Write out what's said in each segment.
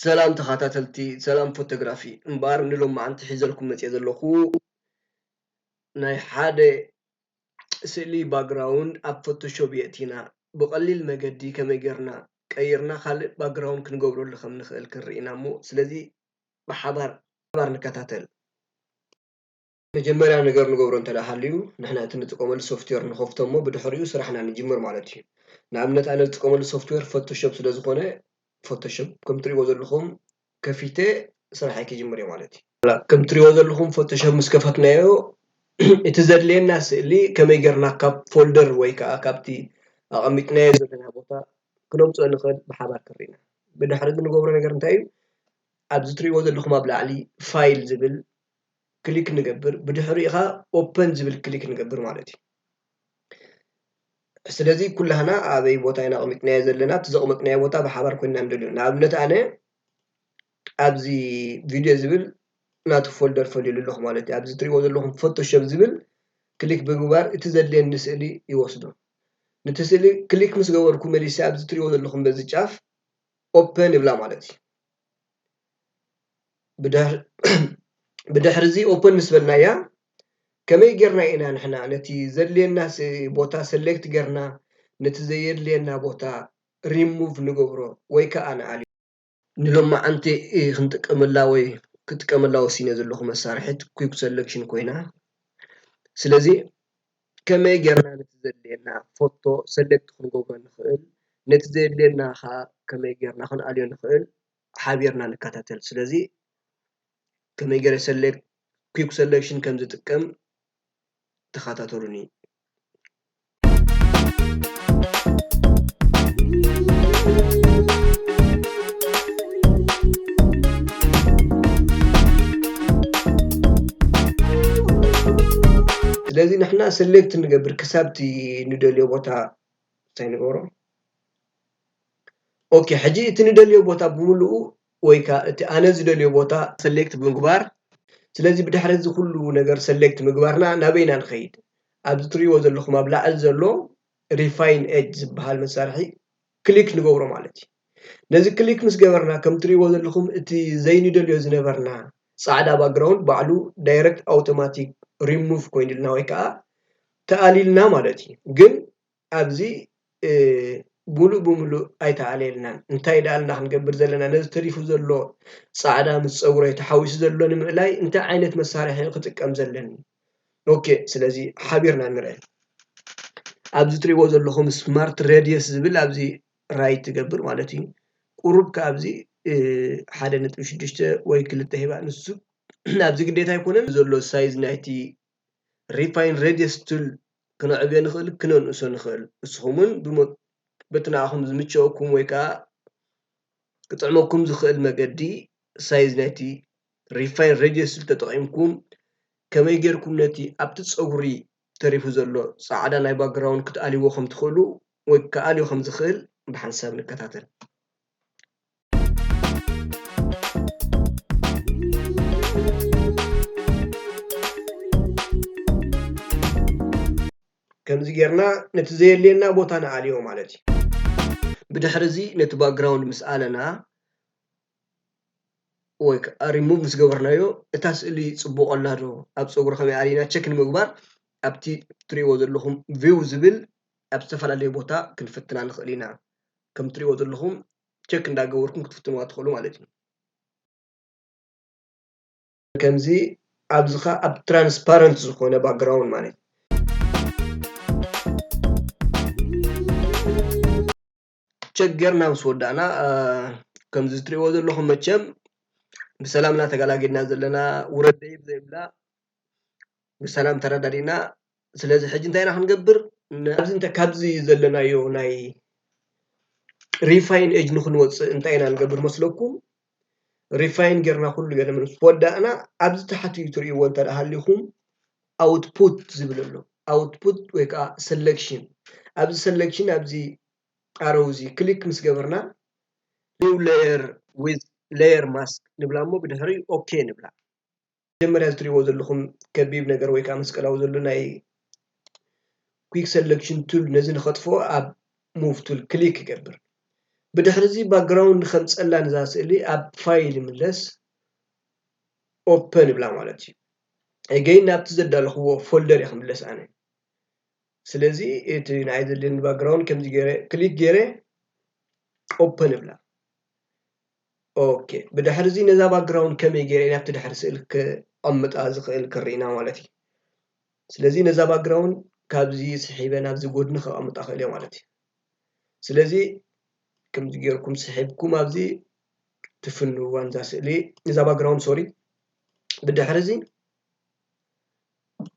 سلام تخاتلتي سلام فوتوغرافي امبار نلوم معنت حيزلكم متي ዘለኹ ናይ ሓደ ስእሊ ባክግራውንድ ኣብ ፎቶሾፕ የእቲና ብቐሊል መገዲ ከመይ ጌርና ቀይርና ካልእ ባክግራውንድ ክንገብረሉ ከም ንኽእል ክንርኢና እሞ ስለዚ ብሓባር ንከታተል መጀመርያ ነገር ንገብሮ እንተዳ ሃልዩ ንሕና እቲ ንጥቀመሉ ሶፍትዌር ንኸፍቶ እሞ ብድሕሪኡ ስራሕና ንጅምር ማለት እዩ ንኣብነት ኣነ ዝጥቀመሉ ሶፍትዌር ፎቶሾፕ ስለ ዝኾነ ፎቶሾፕ ከም ትሪእዎ ዘለኹም ከፊተ ስራሐይ ክጅምር እየ ማለት እዩ ከም ትሪእዎ ዘለኹም ፎቶሾፕ ምስ ከፈትናዮ እቲ ዘድልየና ስእሊ ከመይ ጌርና ካብ ፎልደር ወይ ከዓ ካብቲ ኣቐሚጥናዮ ዘለና ቦታ ክነምፅኦ ንኽእል ብሓባር ክንርኢና ብድሕሪ እዚ ንገብሮ ነገር እንታይ እዩ ኣብዚ ትሪእዎ ዘለኹም ኣብ ላዕሊ ፋይል ዝብል ክሊክ ንገብር ብድሕሪኡ ኸ ኦፕን ዝብል ክሊክ ንገብር ማለት እዩ ስለዚ ኩላህና ኣበይ ቦታ ኢና ኣቐሚጥናዮ ዘለና እቲ ዘቐመጥናዮ ቦታ ብሓባር ኮይንና ንደልዮ ንኣብነት ኣነ ኣብዚ ቪድዮ ዝብል ናቱ ፎልደር ፈልየሉ ኣለኹ ማለት እዩ ኣብዚ ትሪእዎ ዘለኹም ፎቶሾፕ ዝብል ክሊክ ብምግባር እቲ ዘድልየኒ ስእሊ ይወስዶ ነቲ ስእሊ ክሊክ ምስ ገበርኩ መሊሰ ኣብዚ ትሪእዎ ዘለኹም በዚ ጫፍ ኦፕን ይብላ ማለት እዩ ብድሕሪ እዚ ኦፕን ምስ በልናያ ከመይ ጌርና ኢና ንሕና ነቲ ዘድልየና ቦታ ሰሌክት ጌርና ነቲ ዘየድልየና ቦታ ሪሙቭ ንገብሮ ወይ ከዓ ንኣልዩ ንሎማዓንቲ ክንጥቀመላ ወይ ክጥቀመላ ወሲነ ዘለኹ መሳርሒት ኩዊክ ሰሌክሽን ኮይና ስለዚ ከመይ ጌርና ነቲ ዘድልየና ፎቶ ሰሌክት ክንገብሮ ንኽእል ነቲ ዘየድልየና ኸ ከመይ ጌርና ክንኣልዮ ንኽእል ሓቢርና ንከታተል ስለዚ ከመይ ገይረ ኩዊክ ሰሌክሽን ከም ዝጥቀም ተኸታተሉኒ ስለዚ ንሕና ሰሌክት ንገብር ክሳብቲ ንደልዮ ቦታ እንታይ ንገብሮ ኦኬ ሕጂ እቲ ንደልዮ ቦታ ብምሉኡ ወይ ከዓ እቲ ኣነ ዝደልዮ ቦታ ሰሌክት ብምግባር ስለዚ ብድሕሪ እዚ ኩሉ ነገር ሰሌክት ምግባርና ናበይና ንኸይድ ኣብዚ ትሪእዎ ዘለኹም ኣብ ላዕሊ ዘሎ ሪፋይን ኤጅ ዝበሃል መሳርሒ ክሊክ ንገብሮ ማለት እዩ ነዚ ክሊክ ምስ ገበርና ከም ትሪእዎ ዘለኹም እቲ ዘይንደልዮ ዝነበርና ፃዕዳ ባክግራውንድ ባዕሉ ዳይረክት ኣውቶማቲክ ሪሙቭ ኮይኑልና ወይ ከዓ ተኣሊልና ማለት እዩ ግን ኣብዚ ሙሉእ ብምሉእ ኣይተኣልየልናን እንታይ ዳኣልና ክንገብር ዘለና ነዚ ተሪፉ ዘሎ ፃዕዳ ምስ ፀጉረይ ተሓዊሱ ዘሎ ንምእላይ እንታይ ዓይነት መሳርሒ ክጥቀም ዘለኒ ኦኬ ስለዚ ሓቢርና ንርአ ኣብዚ ትሪእዎ ዘለኹም ስማርት ሬድየስ ዝብል ኣብዚ ራይት ትገብር ማለት እዩ ቁሩብ ካብዚ 1.6 ወይ 2 ሂባ ንሱ ኣብዚ ግዴታ ኣይኮነን ዘሎ ሳይዝ ናይቲ ሪፋይን ሬድየስ ቱል ክነዕብዮ ንኽእል ክነንእሶ ንኽእል ንስኹምን በቲ ንዓኹም ዝምቸወኩም ወይ ከዓ ክጥዕመኩም ዝኽእል መገዲ ሳይዝ ናይቲ ሪፋይን ሬድየስ ተጠቒምኩም ከመይ ጌርኩም ነቲ ኣብቲ ፀጉሪ ተሪፉ ዘሎ ፃዕዳ ናይ ባክግራውንድ ክትኣልይዎ ከም ትኽእሉ ወይ ከኣልዮ ከም ዝኽእል ብሓንሳብ ንከታተል ከምዚ ጌርና ነቲ ዘየድልየና ቦታ ንኣልዮ ማለት እዩ ብድሕሪ እዚ ነቲ ባክግራውንድ ምስ ኣለና ወይ ከዓ ሪሙቭ ምስ ገበርናዮ እታ ስእሊ ፅቡቕ ኣላ ዶ ኣብ ፀጉሪ ከመይ ኣልይና ቸክ ንምግባር ኣብቲ ትሪእዎ ዘለኹም ቪው ዝብል ኣብ ዝተፈላለየ ቦታ ክንፍትና ንኽእል ኢና ከም ትሪእዎ ዘለኹም ቸክ እንዳገበርኩም ክትፍትንዋ ትኽእሉ ማለት እዩ ከምዚ ኣብዚ ኸ ኣብ ትራንስፓረንት ዝኾነ ባክግራውንድ ማለት እዩ ቸክ ጌርና ምስ ወዳእና ከምዚ ትሪእዎ ዘለኹም መቸም ብሰላም እናተገላገልና ዘለና ውረድ ደይብ ዘይብላ ብሰላም ተረዳዲና ስለዚ ሕጂ እንታይ ኢና ክንገብር ካብዚ ዘለናዮ ናይ ሪፋይን ኤጅ ንክንወፅእ እንታይ ኢና ንገብር መስለኩም ሪፋይን ጌርና ኩሉ ገለ ምስ ወዳእና ኣብዚ ታሕቲ ትሪእዎ እንተሃሊኹም ኣውትፑት ዝብል ኣሎ ኣውትፑት ወይ ከዓ ሰሌክሽን ኣብዚ ሰሌክሽን ኣብዚ ኣሮውዚ ክሊክ ምስ ገበርና ኒው ሌየር ዊዝ ሌየር ማስክ ንብላ እሞ ብድሕሪ ኦኬ ንብላ መጀመርያ ዝትሪእዎ ዘለኹም ከቢብ ነገር ወይ ከዓ መስቀላዊ ዘሎ ናይ ኩዊክ ሰሌክሽን ቱል ነዚ ንኸጥፎ ኣብ ሙቭ ቱል ክሊክ ይገብር بدحرزي باكجراوند خمصلا نزا سئلي اب فايل ملس اوبن بلا مالتي اجين نابت زدالخو فولدر يخملس انا سلازي ات نايد لين باكجراوند كم جيره كليك جيره اوبن بلا اوكي بدحرزي نزا باكجراوند كم جيره نابت دحر سئلك امطا زخيل كرينا مالتي سلازي نزا باكجراوند كابزي سحيبنا ابزي غودن خامطا خيل مالتي سلازي كم جيركم سحيبكم ابزي تفنو وانزا سئلي نزا باكجراوند سوري بدحرزي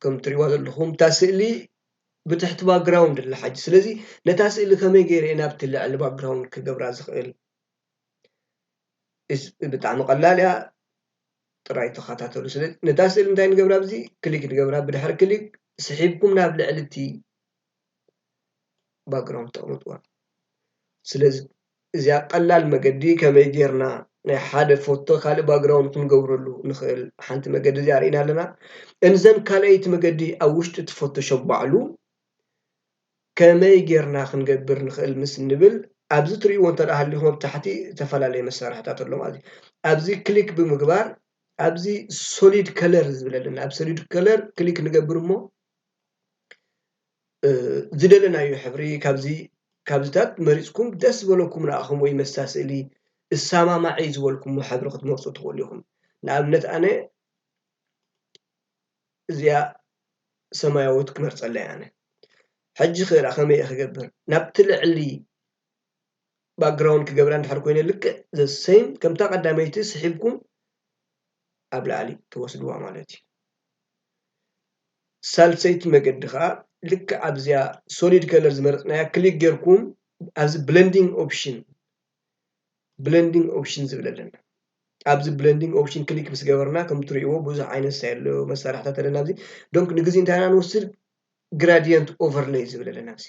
كم تريوا لكم تاسئلي بتحت باك جراوند الحاج سلازي نتاسئلي كمي غير انا بتلع الباك جراوند كجبرا زخيل بتاع مقلال يا تراي تخاتاتلو سلازي نتاسئلي نتاي نجبرا بزي كليك نجبرا بدحر كليك سحيبكم ناب لعلتي باك جراوند تقمطوا سلازي إذا قلال مقدي كمي غيرنا ናይ ሓደ ፎቶ ካልእ ባክግራውንድ ክንገብረሉ ንኽእል ሓንቲ መገዲ እዚኣ ርኢና ኣለና እንዘን ካልአይቲ መገዲ ኣብ ውሽጢ እቲ ፎቶሾፕ ባዕሉ ከመይ ጌርና ክንገብር ንኽእል ምስ ንብል ኣብዚ ትሪእዎ እንተደኣ ሃሊኹም ኣብ ታሕቲ ዝተፈላለየ መሳርሕታት ኣሎ ማለት እዩ ኣብዚ ክሊክ ብምግባር ኣብዚ ሶሊድ ከለር ዝብለልና ኣብ ሶሊድ ከለር ክሊክ ንገብር እሞ ዝደለናዮ ሕብሪ ካብዚታት መሪፅኩም ደስ በለኩም ንኣኹም ወይ መሳስእሊ السامع زولكم محبرة مرصد تقوليهم نعمت أنا زيا سماوات كمرت الله يعني حج خير أخمي أخجبر نبتلع لي باك جراوند كجبران تحركوني لك the same كم تقدميتي سحبكم قبل علي توصلوا عملتي سالسيت مقدخا لك أبزيا solid colors مرتنا كليك جركم as blending option blending options ዝብለለና ኣብዚ blending option ክሊክ ምስ ገበርና ከም ትሪእዎ ብዙሕ ዓይነት ስታይል መሳርሕታት ኣለና ኣብዚ ዶንክ ንግዜ እንታና ንወስድ gradient overlay ዝብለለና ኣብዚ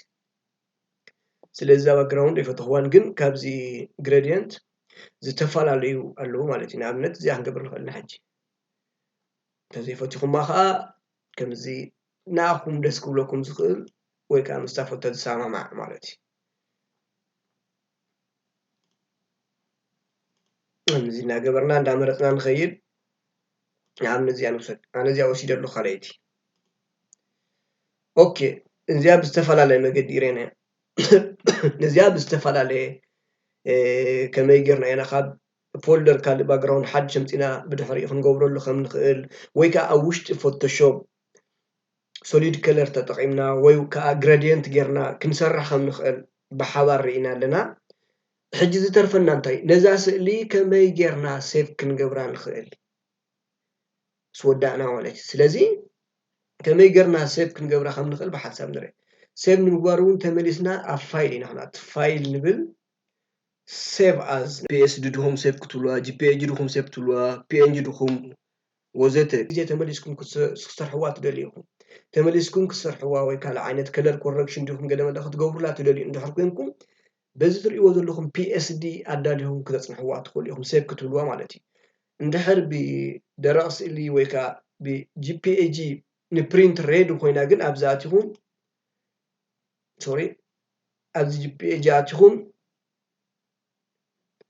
ስለዚ ባክግራውንድ ይፈትሕዋን ግን ካብዚ gradient ዝተፈላለዩ ኣለዉ ማለት እዩ ንኣብነት እዚኣ ክንገብር ንኽእልና ሕጂ ተዘይፈቲኹማ ከዓ ከምዚ ንኣኹም ደስ ክብለኩም ዝኽእል ወይ ከዓ ምስታ ፎቶ ዝሰማማዕ ማለት እዩ نزينا قبرنا عند عمرتنا نخيل نعم نزيان وصل أنا زي أوسيد له خليتي أوكي نزيان بستفعل على مقديرين نزيان بستفعل على كما يجرنا أنا خاب فولدر كان باك جراوند حد شمتنا بدحري خن قبر له خم نخيل ويكا أوشت فوتوشوب سوليد كلر تطعمنا ويكا جرادينت جرنا كنسرح خم نخيل بحوار رينا لنا حجز ترفنا انتي نزا سئلي كما يجرنا سيف كنقبرا نخيل سودعنا وليش سلازي كما يجرنا سيف كنقبرا خم نخيل بحسب نري سيف نقبارون تمليسنا افايلين احنا فايل نبل سيف از بي اس دودهم سيف كتلوا جي بي جي دوهم سيف كتلوا بي ان جي دوهم وزيت جي تمليسكم كسرحوا تدليهم تمليسكم كسرحوا ويكال عينت كلر كوركشن دوهم قدام داخل تقبروا لا تدلي اندحركم بزي تريو زلكم بي اس دي ادالهم كتصنحوا تقوليهم سيف كتلوا مالتي اندحر بدراسه اللي ويكا بجي بي اي جي نبرينت ريد وكوينا جن ابزاتهم سوري ابز جي بي اي جاتهم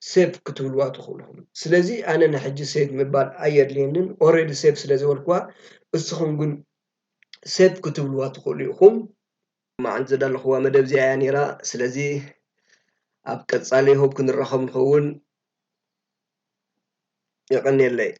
سيف كتلوا تقولهم سلازي انا نحجي سيف مبال اير لينن اوريدي سيف سلازي ولكوا اسخم جن سيف كتلوا تقوليهم ما عند زدان هو مدب زي يعني را سلازي ኣብ ቀጻሊ ሆብ ክንረኸብ ንኸውን ይቐኒየለይ